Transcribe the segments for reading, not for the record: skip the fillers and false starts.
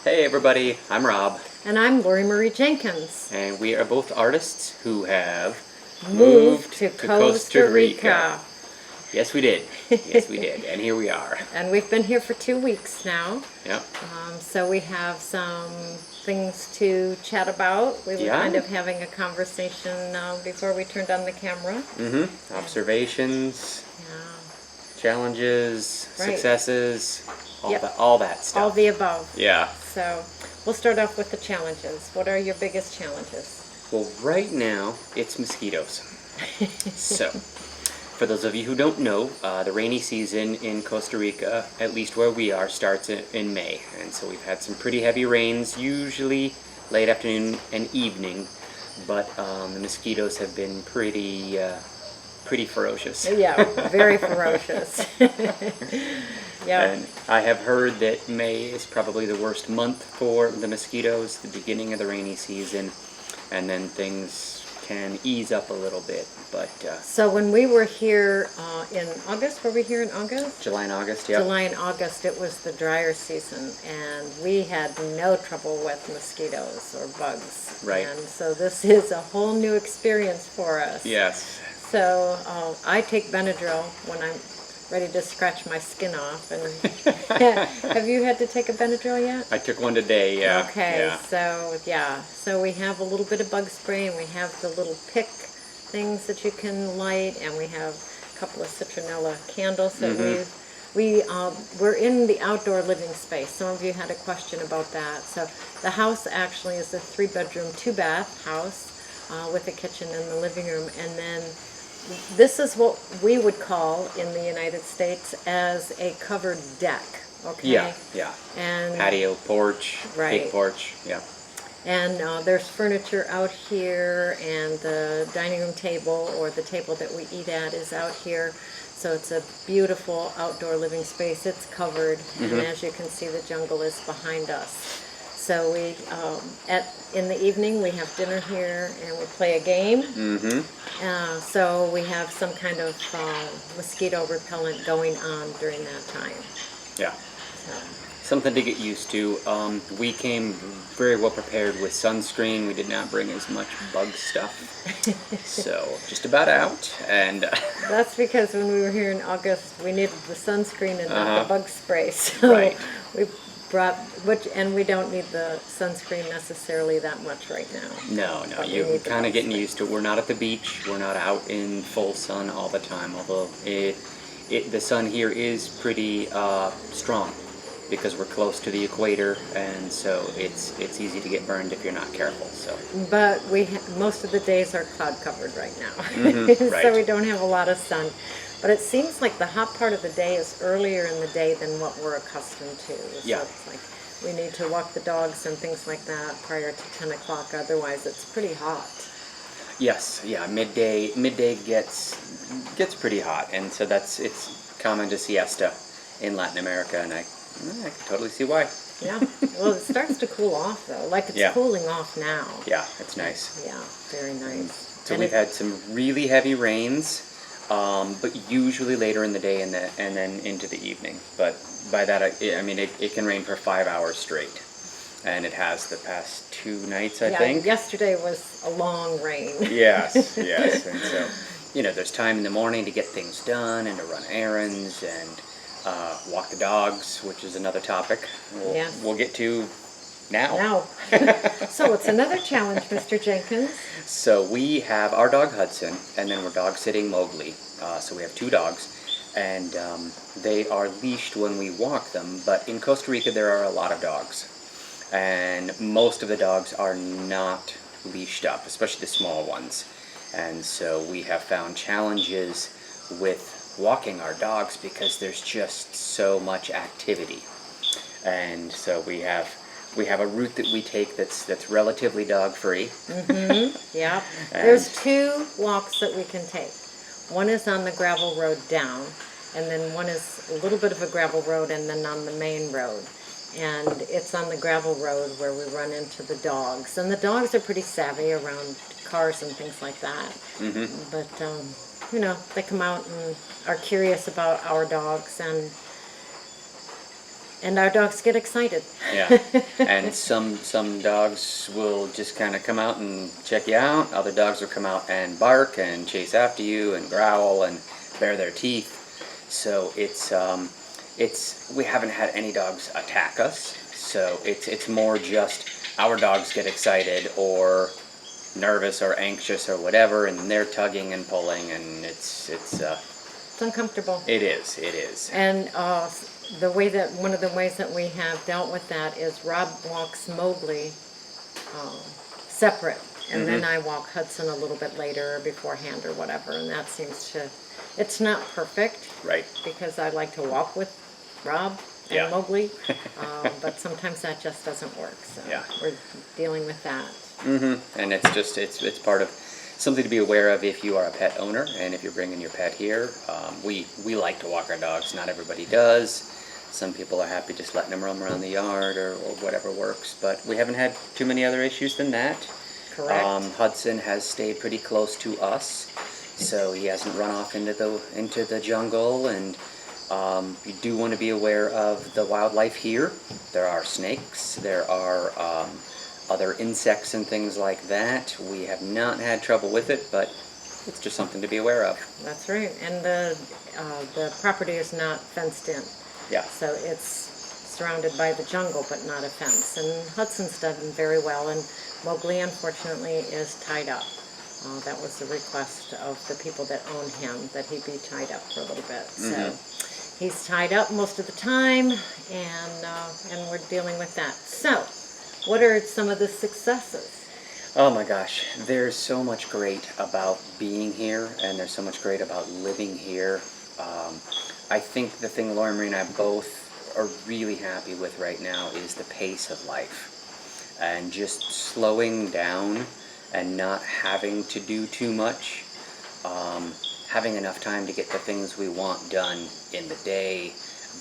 Hey everybody, I'm Rob, And I'm Lori Marie Jenkins. and we are both artists who have Moved to Costa Rica. Yes, we did. Yes, we did. And here we are. And we've been here for 2 weeks now. Yep. So we have some things to chat about. We were Yeah. kind of having a conversation before we turned on the camera. Observations, Yeah. challenges, Right. successes, Yep. all that stuff. All the above. Yeah. So we'll start off with the challenges. What are your biggest challenges? Well, right now it's mosquitoes. So, for those of you who don't know, the rainy season in Costa Rica, at least where we are, starts in May. And so we've had some pretty heavy rains, usually late afternoon and evening. But the mosquitoes have been pretty ferocious. Yeah, very ferocious. Yeah. And I have heard that May is probably the worst month for the mosquitoes, the beginning of the rainy season. And then things can ease up a little bit. But So when we were here in August, were we here in August? July and August, yeah. July and August, it was the drier season, and we had no trouble with mosquitoes or bugs. Right. And so this is a whole new experience for us. Yes. So I take Benadryl when I'm ready to scratch my skin off. And have you had to take a Benadryl yet? I took one today, yeah. Okay, Yeah. so we have a little bit of bug spray, and we have the little pick things that you can light, and we have a couple of citronella candles that we're in the outdoor living space. Some of you had a question about that. So the house actually is a 3-bedroom, 2-bath house with a kitchen in the living room, and then this is what we would call in the United States as a covered deck. Okay. Yeah. And Patio, porch, Right. big porch, yeah. And there's furniture out here, and the dining room table, or the table that we eat at, is out here. So it's a beautiful outdoor living space. It's covered, and as you can see, the jungle is behind us. So we, in the evening, we have dinner here, and we play a game. So we have some kind of mosquito repellent going on during that time. Yeah. So. Something to get used to. We came very well prepared with sunscreen. We did not bring as much bug stuff. So, just about out. And That's because when we were here in August, we needed the sunscreen and not the bug spray. So Right. we brought, and we don't need the sunscreen necessarily that much right now. no, But we you're need the kind of bug getting spray. used to it. We're not at the beach. We're not out in full sun all the time. Although the sun here is pretty strong, because we're close to the equator, and so it's easy to get burned if you're not careful. So But most of the days are cloud covered right now. right. So we don't have a lot of sun. But it seems like the hot part of the day is earlier in the day than what we're accustomed to. So Yeah. it's like we need to walk the dogs and things like that prior to 10 o'clock. Otherwise, it's pretty hot. yes, yeah, midday gets pretty hot, and so it's common to siesta in Latin America, and I can totally see why. Yeah. Well, it starts to cool off, though. Like it's Yeah. cooling off now. Yeah, it's nice. Yeah, very nice. So And we've had some really heavy rains, but usually later in the day and then into the evening. But by that, I mean it can rain for 5 hours straight, and it has the past 2 nights, I yeah, think. yesterday was a long rain. Yes, and so there's time in the morning to get things done and to run errands and walk the dogs, which is another topic Yes. we'll get to now. Now. So it's another challenge, Mr. Jenkins. So we have our dog Hudson, and then we're dog sitting Mowgli. So we have 2 dogs, and they are leashed when we walk them. But in Costa Rica, there are a lot of dogs, and most of the dogs are not leashed up, especially the small ones. And so we have found challenges with walking our dogs because there's just so much activity. And so we have a route that we take that's relatively dog free. Yeah. There's 2 walks that we can take. One is on the gravel road down, and then one is a little bit of a gravel road and then on the main road. And it's on the gravel road where we run into the dogs. And the dogs are pretty savvy around cars and things like that. But, they come out and are curious about our dogs, and And our dogs get excited. Yeah, and some dogs will just kind of come out and check you out. Other dogs will come out and bark and chase after you and growl and bare their teeth. So it's we haven't had any dogs attack us. So it's more just our dogs get excited or nervous or anxious or whatever, and they're tugging and pulling, and it's uncomfortable. It is. And one of the ways that we have dealt with that is Rob walks Mowgli separate, and then I walk Hudson a little bit later or beforehand or whatever, and that seems to, it's not perfect, right, because I like to walk with Rob and Yeah. Mowgli, but sometimes that just doesn't work, so Yeah. we're dealing with that. and it's just it's part of something to be aware of if you are a pet owner and if you're bringing your pet here. We like to walk our dogs. Not everybody does. Some people are happy just letting them roam around the yard or whatever works, but we haven't had too many other issues than that. Correct. Hudson has stayed pretty close to us, so he hasn't run off into the jungle. And you do want to be aware of the wildlife here. There are snakes. There are other insects and things like that. We have not had trouble with it, but it's just something to be aware of. That's right, and the property is not fenced in. Yeah. So it's surrounded by the jungle, but not a fence. And Hudson's done very well, and Mowgli, unfortunately, is tied up. That was the request of the people that own him, that he be tied up for a little bit. So he's tied up most of the time, and we're dealing with that. So, what are some of the successes? Oh my gosh, there's so much great about being here, and there's so much great about living here. I think the thing Laura Marie and I both are really happy with right now is the pace of life. And just slowing down and not having to do too much. Having enough time to get the things we want done in the day,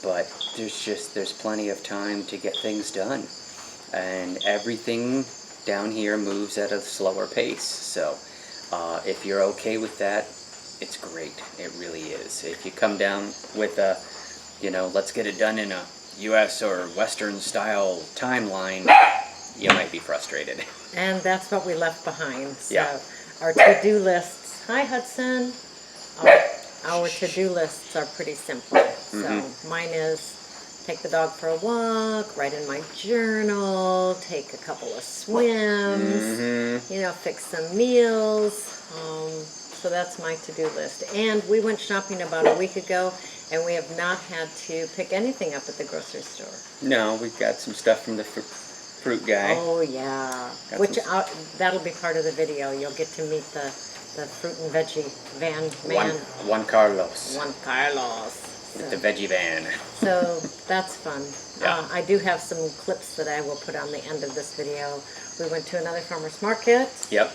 but there's plenty of time to get things done. And everything down here moves at a slower pace. So if you're okay with that, it's great. It really is. If you come down with a, let's get it done in a U.S. or Western style timeline, you might be frustrated. And that's what we left behind. So Yeah. our to-do lists, hi Hudson, our to-do lists are pretty simple. So mine is take the dog for a walk, write in my journal, take a couple of swims, fix some meals. So that's my to-do list. And we went shopping about a week ago, and we have not had to pick anything up at the grocery store. No, we've got some stuff from the fruit guy. Oh yeah, Got which some- that'll be part of the video. You'll get to meet the fruit and veggie van man, One Carlos. Juan Carlos. The veggie van. So that's fun. Yeah. I do have some clips that I will put on the end of this video. We went to another farmer's market. Yep.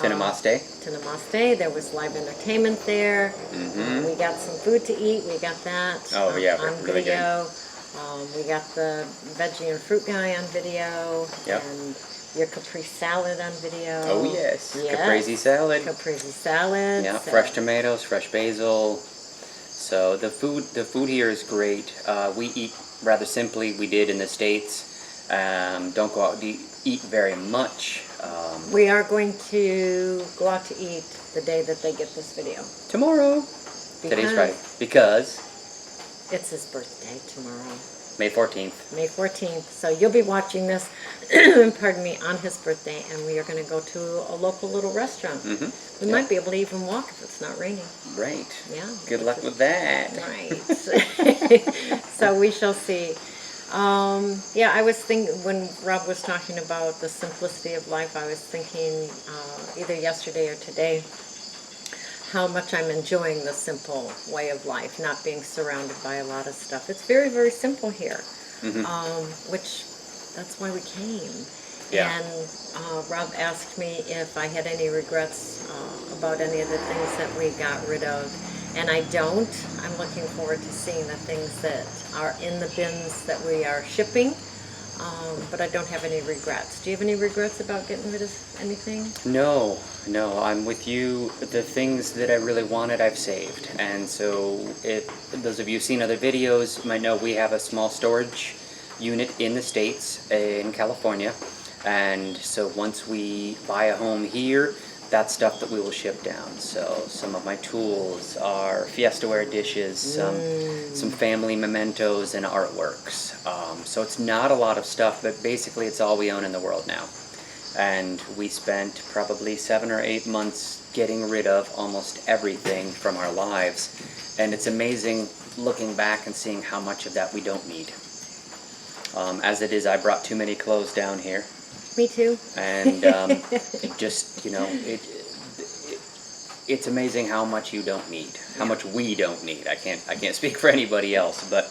Tinamaste. Tinamaste. There was live entertainment there. We got some food to eat. We got that Oh, yeah, on really good. video. We got the veggie and fruit guy on video. Yep. And your Capri salad on video. Oh yes. Yes. Caprese salad. Caprese salad. Yeah, So- fresh tomatoes, fresh basil. So the food here is great. We eat rather simply. We did in the States. Don't go out to eat very much. We are going to go out to eat the day that they get this video. Tomorrow. Today's Friday. Because It's his birthday tomorrow, May 14th. May 14th. So you'll be watching this, pardon me, on his birthday, and we are going to go to a local little restaurant. We might be able to even walk if it's not raining. Right. Yeah. Good luck with that. Right. So we shall see. Yeah, I was thinking, when Rob was talking about the simplicity of life, I was thinking either yesterday or today how much I'm enjoying the simple way of life, not being surrounded by a lot of stuff. It's very, very simple here, which that's why we came. Yeah. And Rob asked me if I had any regrets about any of the things that we got rid of. And I don't. I'm looking forward to seeing the things that are in the bins that we are shipping. But I don't have any regrets. Do you have any regrets about getting rid of anything? No, I'm with you. The things that I really wanted, I've saved. And so if those of you who've seen other videos might know we have a small storage unit in the States, in California. And so once we buy a home here, that's stuff that we will ship down. So some of my tools are Fiestaware dishes, some family mementos and artworks. So it's not a lot of stuff, but basically it's all we own in the world now. And we spent probably 7 or 8 months getting rid of almost everything from our lives. And it's amazing looking back and seeing how much of that we don't need. As it is, I brought too many clothes down here. Me too. And it just, it's amazing how much you don't need, how much we don't need. I can't speak for anybody else, but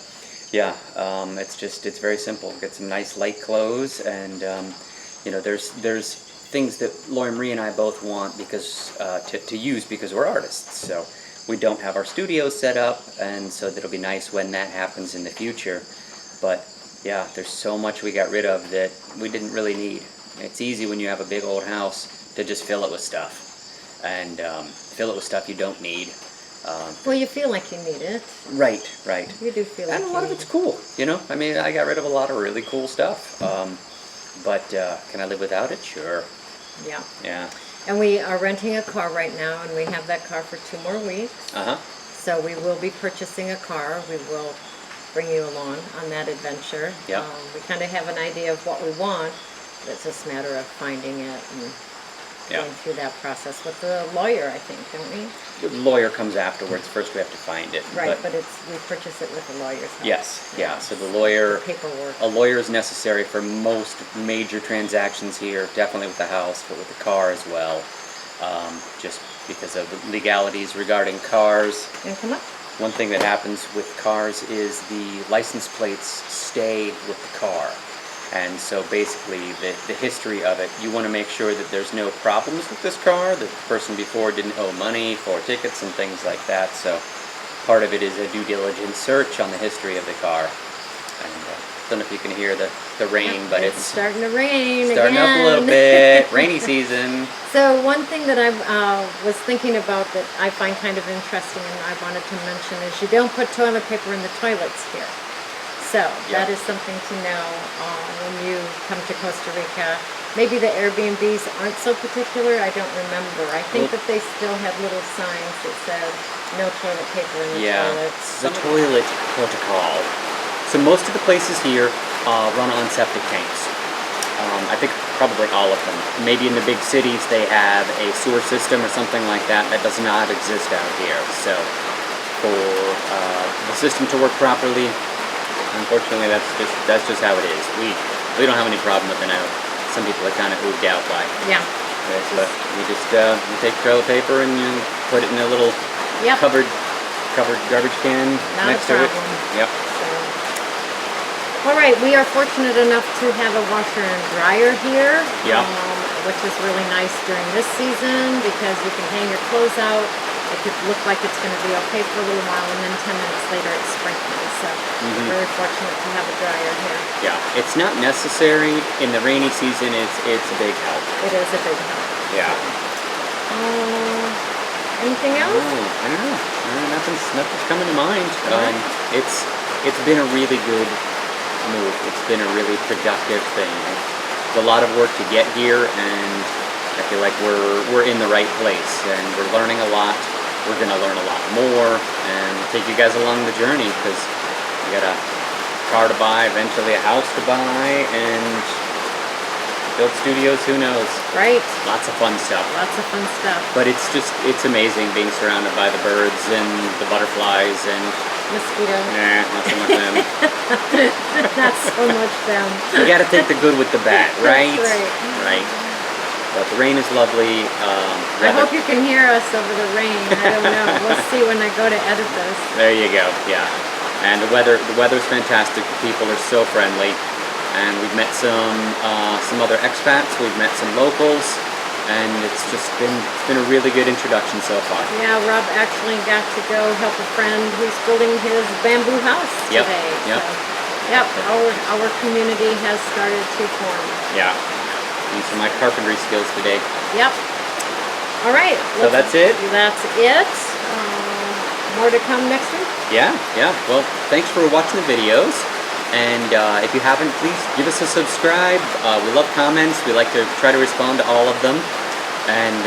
yeah, it's very simple. Get some nice light clothes, and there's things that Lori Marie and I both want because to use because we're artists. So we don't have our studio set up, and so that'll be nice when that happens in the future. But yeah, there's so much we got rid of that we didn't really need. It's easy when you have a big old house to just fill it with stuff, and fill it with stuff you don't need. Well, you feel like you need it. Right. You do feel like And a lot of it's cool, I mean, I got rid of a lot of really cool stuff. But can I live without it? Sure. Yeah. Yeah. And we are renting a car right now, and we have that car for 2 more weeks. Uh-huh. So we will be purchasing a car. We will bring you along on that adventure. Yeah. We kind of have an idea of what we want, but it's just a matter of finding it and going through that process with the lawyer, I think, don't we? The lawyer comes afterwards. First we have to find it. Right, but we purchase it with the lawyer's help. Yes, yeah. So the lawyer, Paperwork. a lawyer is necessary for most major transactions here, definitely with the house, but with the car as well. Just because of the legalities regarding cars. And come up. One thing that happens with cars is the license plates stay with the car. And so basically the history of it, you want to make sure that there's no problems with this car, that the person before didn't owe money for tickets and things like that. So part of it is a due diligence search on the history of the car. And I don't know if you can hear the rain, but it's starting to rain starting again. up a little bit. Rainy season. So one thing that I was thinking about that I find kind of interesting and I wanted to mention is you don't put toilet paper in the toilets here. So that is something to know when you come to Costa Rica. Maybe the Airbnbs aren't so particular. I don't remember. I think that they still have little signs that said no toilet paper in the toilets. The toilet protocol. So most of the places here run on septic tanks. I think probably all of them. Maybe in the big cities they have a sewer system or something like that. That does not exist out here. So for the system to work properly, unfortunately, that's just how it is. We don't have any problem with it now. Some people are kind of ooged out by. Yeah. But we just we take toilet paper and you put it in a little covered garbage can next to it. Yep. All right, we are fortunate enough to have a washer and dryer here. Yeah. Which is really nice during this season because you can hang your clothes out. It could look like it's going to be okay for a little while, and then 10 minutes later it's sprinkling. So we're very fortunate to have a dryer here. Yeah, it's not necessary in the rainy season. It's a big help. It is a big help. Yeah. Anything else? I don't know. Nothing's coming to mind. It's been a really good move. It's been a really productive thing. It's a lot of work to get here, and I feel like we're in the right place, and we're learning a lot. We're going to learn a lot more, and we'll take you guys along the journey because we got a car to buy, eventually a house to buy, and build studios, who knows? Right. Lots of fun stuff. Lots of fun stuff. But it's amazing being surrounded by the birds and the butterflies and mosquitoes. Nah, not so much them. Not so much them. You gotta take the good with the bad, right? That's right. Right. But the rain is lovely. I hope you can hear us over the rain. I don't know. We'll see when I go to edit this. There you go. Yeah. And the weather's fantastic. The people are so friendly. And we've met some other expats. We've met some locals. And it's been a really good introduction so far. Yeah, Rob actually got to go help a friend who's building his bamboo house today. Yep. So, our community has started to form. Yeah. Using my carpentry skills today. Yep. All right. So that's it? That's it. More to come next week? Yeah. Well, thanks for watching the videos. And if you haven't, please give us a subscribe. We love comments. We like to try to respond to all of them. And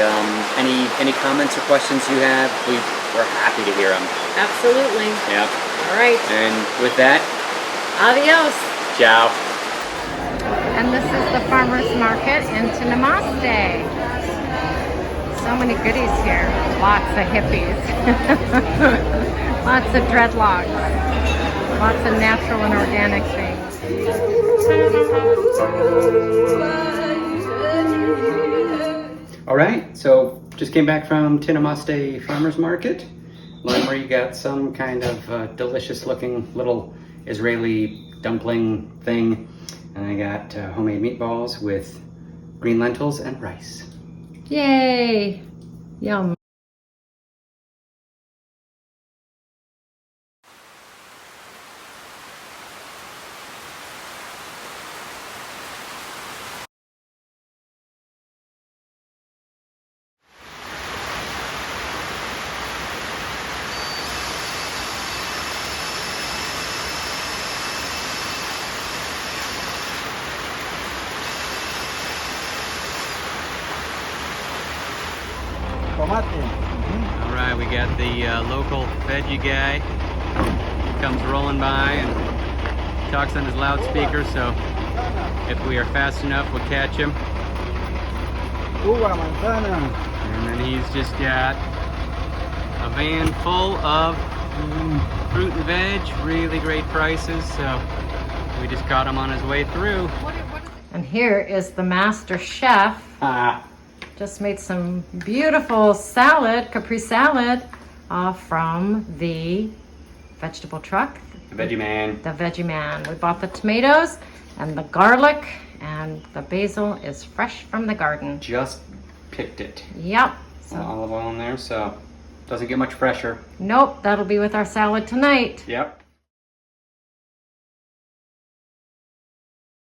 any comments or questions you have, we're happy to hear them. Absolutely. Yeah. All right. And with that, Adios. ciao. And this is the farmer's market in Namaste. So many goodies here. Lots of hippies. Lots of dreadlocks. Lots of natural and organic things. All right, so just came back from Tinamaste Farmers Market. Where you got some kind of delicious looking little Israeli dumpling thing. And I got homemade meatballs with green lentils and rice. Yay! Yum. All right, we got the local veggie guy. He comes rolling by and talks on his loudspeaker, so if we are fast enough, we'll catch him. And then he's just got a van full of fruit and veg, really great prices, so we just caught him on his way through. And here is the master chef. Just made some beautiful salad, Capri salad, from the vegetable truck. The Veggie Man. The Veggie Man. We bought the tomatoes and the garlic, and the basil is fresh from the garden. Just picked it. Yep. Some olive oil in there, so doesn't get much fresher. Nope, that'll be with our salad tonight. Yep.